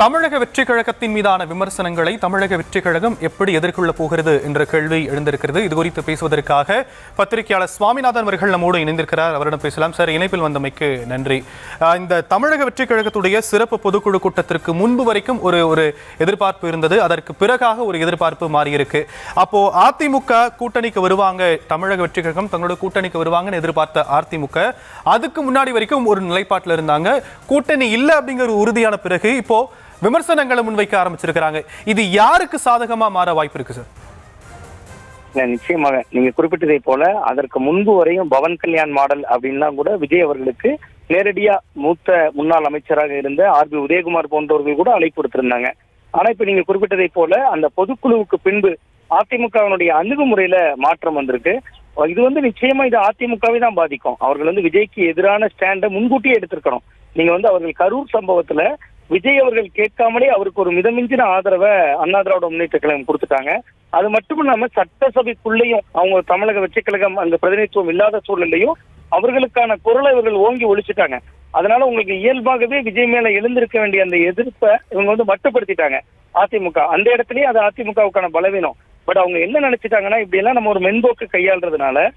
தமிழக வெற்றிக் கழகத்தின் மீதான விமர்சனங்களை தமிழக வெற்றிக் கழகம் எப்படி எதிர்கொள்ளப் போகிறது என்ற கேள்வி எழுந்திருக்கிறது. இது குறித்து பேசுவதற்காக பத்திரிகையாளர் சுவாமிநாதன் அவர்கள் நம்மோடு இணைந்திருக்கிறார். அவரிடம் பேசலாம். சார், இணைப்பில் வந்தமைக்கு நன்றி. இந்த தமிழக வெற்றிக் கழகத்துடைய சிறப்பு பொதுக்குழு கூட்டத்திற்கு முன்பு வரைக்கும் ஒரு எதிர்பார்ப்பு இருந்தது. அதற்கு பிறகாக ஒரு எதிர்பார்ப்பு மாறியிருக்கு. அப்போ அதிமுக கூட்டணிக்கு வருவாங்க, தமிழக வெற்றிக் கழகம் தங்களோட கூட்டணிக்கு வருவாங்கன்னு எதிர்பார்த்த அதிமுக அதுக்கு முன்னாடி வரைக்கும் ஒரு நிலைப்பாட்டில் இருந்தாங்க. கூட்டணி இல்லை அப்படிங்கிற உறுதியான பிறகு இப்போ விமர்சனங்களை முன்வைக்க ஆரம்பிச்சிருக்கிறாங்க. இது யாருக்கு சாதகமா மாற வாய்ப்பு இருக்கு சார்? நிச்சயமாக நீங்க குறிப்பிட்டதை போல அதற்கு முன்பு வரையும் பவன் கல்யாண் மாடல் அப்படின்னா கூட விஜய் அவர்களுக்கு நேரடியா மூத்த முன்னாள் அமைச்சராக இருந்த ஆர்பி உதயகுமார் போன்றவர்கள் கூட அழைப்பு கொடுத்திருந்தாங்க. ஆனா இப்ப நீங்க குறிப்பிட்டதை போல அந்த பொதுக்குழுவுக்கு பின்பு அதிமுகவினுடைய அணுகுமுறையில மாற்றம் வந்திருக்கு. இது நிச்சயமா இது அதிமுகவை தான் பாதிக்கும். அவர்கள் விஜய்க்கு எதிரான ஸ்டாண்டை முன்கூட்டியே எடுத்திருக்கணும். நீங்க அவர்கள் கரூர் சம்பவத்துல விஜய் அவர்கள் கேட்காமலே அவருக்கு ஒரு மிதமிஞ்சின ஆதரவை அண்ணா திராவிட முன்னேற்ற கழகம் கொடுத்துட்டாங்க. அது மட்டும் இல்லாம சட்டசபைக்குள்ளேயும் அவங்க தமிழக வெற்றிக் கழகம் அந்த பிரதிநிதித்துவம் இல்லாத சூழலையும் அவர்களுக்கான குரலை இவர்கள் ஓங்கி ஒழிச்சுட்டாங்க. அதனால உங்களுக்கு இயல்பாகவே விஜய் மேல எழுந்திருக்க வேண்டிய அந்த எதிர்ப்பை இவங்க மட்டுப்படுத்திட்டாங்க அதிமுக. அந்த இடத்துலயே அது அதிமுகவுக்கான பலவீனம். பட் அவங்க என்ன நினைச்சிட்டாங்கன்னா, இப்படி எல்லாம் நம்ம ஒரு மென்போக்கு கையாளுறதுனால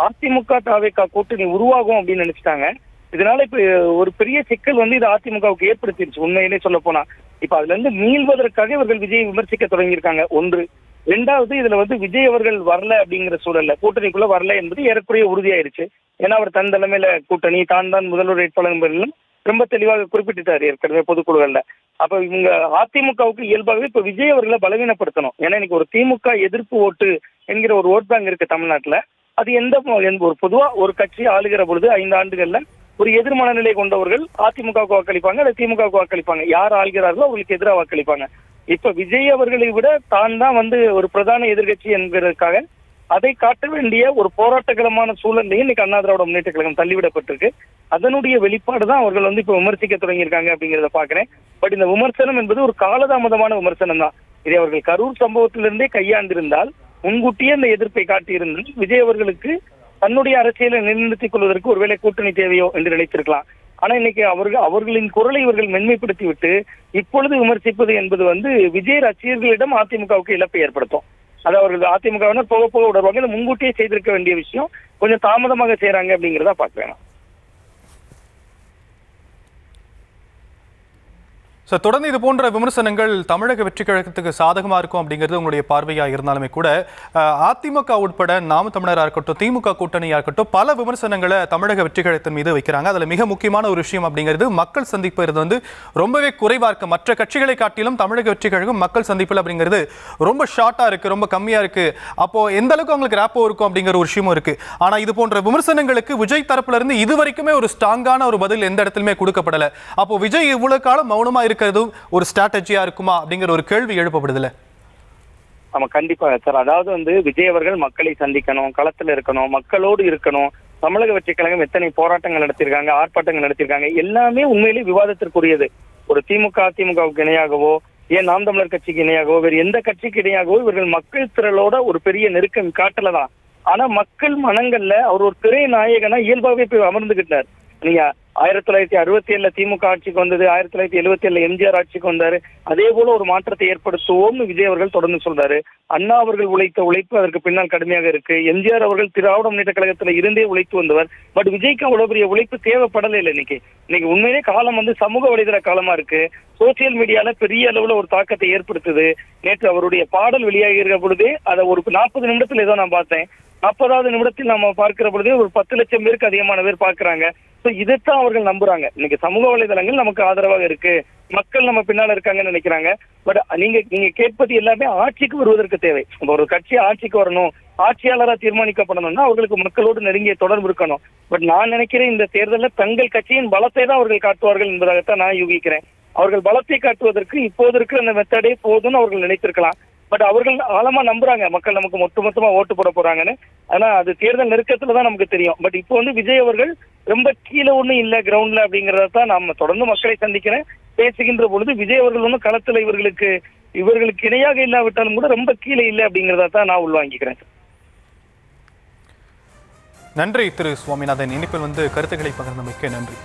அதிமுக தாவேகா கூட்டணி உருவாகும் அப்படின்னு நினைச்சிட்டாங்க. இதனால இப்ப ஒரு பெரிய சிக்கல் இது அதிமுகவுக்கு ஏற்படுத்திருச்சு. உண்மையிலே சொல்ல போனா இப்ப அதுல இருந்து மீள்வதற்காக இவர்கள் விஜய் விமர்சிக்க தொடங்கியிருக்காங்க. ஒன்று. இரண்டாவது, இதுல விஜய் அவர்கள் வரல அப்படிங்கிற சூழல்ல கூட்டணிக்குள்ள வரல என்பது ஏறக்குறைய உறுதியாயிருச்சு. ஏன்னா அவர் தன் தலைமையில கூட்டணி தான் முதல்வர் வேட்பாளர் என்பதிலும் ரொம்ப தெளிவாக குறிப்பிட்டுட்டாரு ஏற்கனவே பொதுக்குழுகள்ல. அப்ப இவங்க அதிமுகவுக்கு இயல்பாகவே இப்ப விஜய் அவர்களை பலவீனப்படுத்தணும். ஏன்னா இன்னைக்கு ஒரு திமுக எதிர்ப்பு ஓட்டு என்கிற ஒரு ஓட் பேங்க் இருக்கு தமிழ்நாட்டுல. அது ஒரு பொதுவா ஒரு கட்சி ஆளுகிற பொழுது 5 ஆண்டுகள்ல ஒரு எதிர் மனநிலை கொண்டவர்கள் அதிமுகவுக்கு வாக்களிப்பாங்க, அல்லது திமுகவுக்கு வாக்களிப்பாங்க. யார் ஆள்கிறார்களோ அவங்களுக்கு எதிராக வாக்களிப்பாங்க. இப்ப விஜய் அவர்களை விட தான் ஒரு பிரதான எதிர்கட்சி என்கிறதுக்காக அதை காட்ட வேண்டிய ஒரு போராட்டகரமான சூழலையும் இன்னைக்கு அண்ணா திராவிட முன்னேற்ற கழகம் தள்ளிவிடப்பட்டிருக்கு. அதனுடைய வெளிப்பாடு தான் அவர்கள் இப்ப விமர்சிக்க தொடங்கியிருக்காங்க அப்படிங்கிறத பாக்குறேன். பட் இந்த விமர்சனம் என்பது ஒரு காலதாமதமான விமர்சனம் தான். இதை அவர்கள் கரூர் சம்பவத்திலிருந்தே கையாண்டிருந்தால், முன்கூட்டியே இந்த எதிர்ப்பை காட்டியிருந்தால் விஜய் அவர்களுக்கு தன்னுடைய அரசியலை நிலைநிறுத்திக் கொள்வதற்கு ஒருவேளை கூட்டணி தேவையோ என்று நினைத்திருக்கலாம். ஆனா இன்னைக்கு அவர்களின் குரலை இவர்கள் மென்மைப்படுத்தி விட்டு இப்பொழுது விமர்சிப்பது என்பது விஜய் ரசிகர்களிடம் அதிமுகவுக்கு இழப்பை ஏற்படுத்தும். அது அவர்கள் அதிமுகவினர் போக போக உணர்வாங்க. இதை முன்கூட்டியே செய்திருக்க வேண்டிய விஷயம் கொஞ்சம் தாமதமாக செய்யறாங்க அப்படிங்கிறத பார்க்கலாம். சார், தொடர்ந்து இது போன்ற விமர்சனங்கள் தமிழக வெற்றிக் கழகத்துக்கு சாதகமாக இருக்கும் அப்படிங்கிறது உங்களுடைய பார்வையாக இருந்தாலுமே கூட, அதிமுக உட்பட நாம் தமிழராக இருக்கட்டும், திமுக கூட்டணியாக இருக்கட்டும், பல விமர்சனங்களை தமிழக வெற்றிக் கழகத்தின் மீது வைக்கிறாங்க. அதில் மிக முக்கியமான ஒரு விஷயம் அப்படிங்கிறது மக்கள் சந்திப்பு ரொம்பவே குறைவாக இருக்கு. மற்ற கட்சிகளை காட்டிலும் தமிழக வெற்றிக் கழகம் மக்கள் சந்திப்பில் அப்படிங்கிறது ரொம்ப ஷார்ட்டாக இருக்கு, ரொம்ப கம்மியாக இருக்கு. அப்போ எந்த அளவுக்கு அவங்களுக்கு ரேப்போ இருக்கும் அப்படிங்கிற ஒரு விஷயமும் இருக்கு. ஆனால் இது போன்ற விமர்சனங்களுக்கு விஜய் தரப்புல இருந்து இது வரைக்குமே ஒரு ஸ்ட்ராங்கான ஒரு பதில் எந்த இடத்துலையுமே கொடுக்கப்படலை. அப்போ விஜய் இவ்வளவு காலம் மௌனமா இருக்க ஒரு ஸ்ட்ராட்டஜியா இருக்குமா அப்படிங்கிற ஒரு கேள்வி எழுப்பப்படுதுல? ஆமா, கண்டிப்பா சார். அதாவது விஜய் அவர்கள் மக்களை சந்திக்கணும், களத்துல இருக்கணும், மக்களோடு இருக்கணும். தமிழக வெற்றிக் கழகம் எத்தனை போராட்டங்கள் நடத்திருக்காங்க, ஆர்ப்பாட்டங்கள் நடத்திருக்காங்க, எல்லாமே உண்மையிலேயே விவாதத்திற்குரியது. ஒரு அதிமுகவுக்கு இணையாகவோ, ஏன் நாம் தமிழர் கட்சிக்கு இணையாகவோ, வேறு எந்த கட்சிக்கு இணையாகவோ இவர்கள் மக்கள் திரளோட ஒரு பெரிய நெருக்கம் காட்டலதான். ஆனா மக்கள் மனங்கள்ல அவர் ஒரு திரை நாயகனா இயல்பாகவே போய் அமர்ந்துகிட்டார். நீங்க 1967 திமுக ஆட்சிக்கு வந்தது, 1977 எம்ஜிஆர் ஆட்சிக்கு வந்தாரு. அதே போல ஒரு மாற்றத்தை ஏற்படுத்துவோம்னு விஜய் அவர்கள் தொடர்ந்து சொல்றாரு. அண்ணா அவர்கள் உழைத்த உழைப்பு அதற்கு பின்னால் கடுமையாக இருக்கு. எம்ஜிஆர் அவர்கள் திராவிட முன்னேற்ற கழகத்துல இருந்தே உழைத்து வந்தவர். பட் விஜய்க்கு அவ்வளவு பெரிய உழைப்பு தேவைப்படலை. இல்லை இன்னைக்கு உண்மையிலே காலம் சமூக வலைதள காலமா இருக்கு. சோசியல் மீடியால பெரிய அளவுல ஒரு தாக்கத்தை ஏற்படுத்துது. நேற்று அவருடைய பாடல் வெளியாகி இருக்க பொழுதே அதை ஒரு 40 நிமிடத்துல ஏதோ நான் பார்த்தேன். 40வது நிமிடத்தில் நம்ம பார்க்கிற பொழுதே ஒரு 10 லட்சம் பேருக்கு அதிகமான பேர் பார்க்கிறாங்க. இதைத்தான் அவர்கள் நம்புறாங்க. இன்னைக்கு சமூக வலைதளங்கள் நமக்கு ஆதரவாக இருக்கு, மக்கள் நம்ம பின்னால இருக்காங்கன்னு நினைக்கிறாங்க. பட் நீங்க கேட்பது எல்லாமே ஆட்சிக்கு வருவதற்கு தேவை. ஒரு கட்சி ஆட்சிக்கு வரணும், ஆட்சியாளராக தீர்மானிக்கப்படணும்னா அவர்களுக்கு மக்களோடு நெருங்கிய தொடர்பு இருக்கணும். பட் நான் நினைக்கிறேன் இந்த தேர்தலில் தங்கள் கட்சியின் பலத்தை தான் அவர்கள் காட்டுவார்கள் என்பதாகத்தான் நான் யூகிக்கிறேன். அவர்கள் பலத்தை காட்டுவதற்கு இப்போது இருக்கிற அந்த மெத்தடே போதும்னு அவர்கள் நினைத்திருக்கலாம். பட் அவர்கள் ஆழமா நம்புறாங்க மக்கள் நமக்கு மொத்தமா ஓட்டு போட போறாங்கன்னு. ஆனா அது தேர்தல் நெருக்கத்துலதான் நமக்கு தெரியும். பட் இப்போ விஜய் அவர்கள் ரொம்ப கீழே ஒண்ணும் இல்ல கிரவுண்ட்ல அப்படிங்கறதான் நாம தொடர்ந்து மக்களை சந்திக்கிறேன் பேசுகின்ற பொழுது விஜய் அவர்கள் களத்துல இவர்களுக்கு இணையாக இல்லாவிட்டாலும் கூட ரொம்ப கீழே இல்லை அப்படிங்கறதான் நான் உள்வாங்கிக்கிறேன். நன்றி திரு சுவாமிநாதன். இனிப்பில் கருத்துக்களை பகிர்ந்தமைக்கு நன்றி.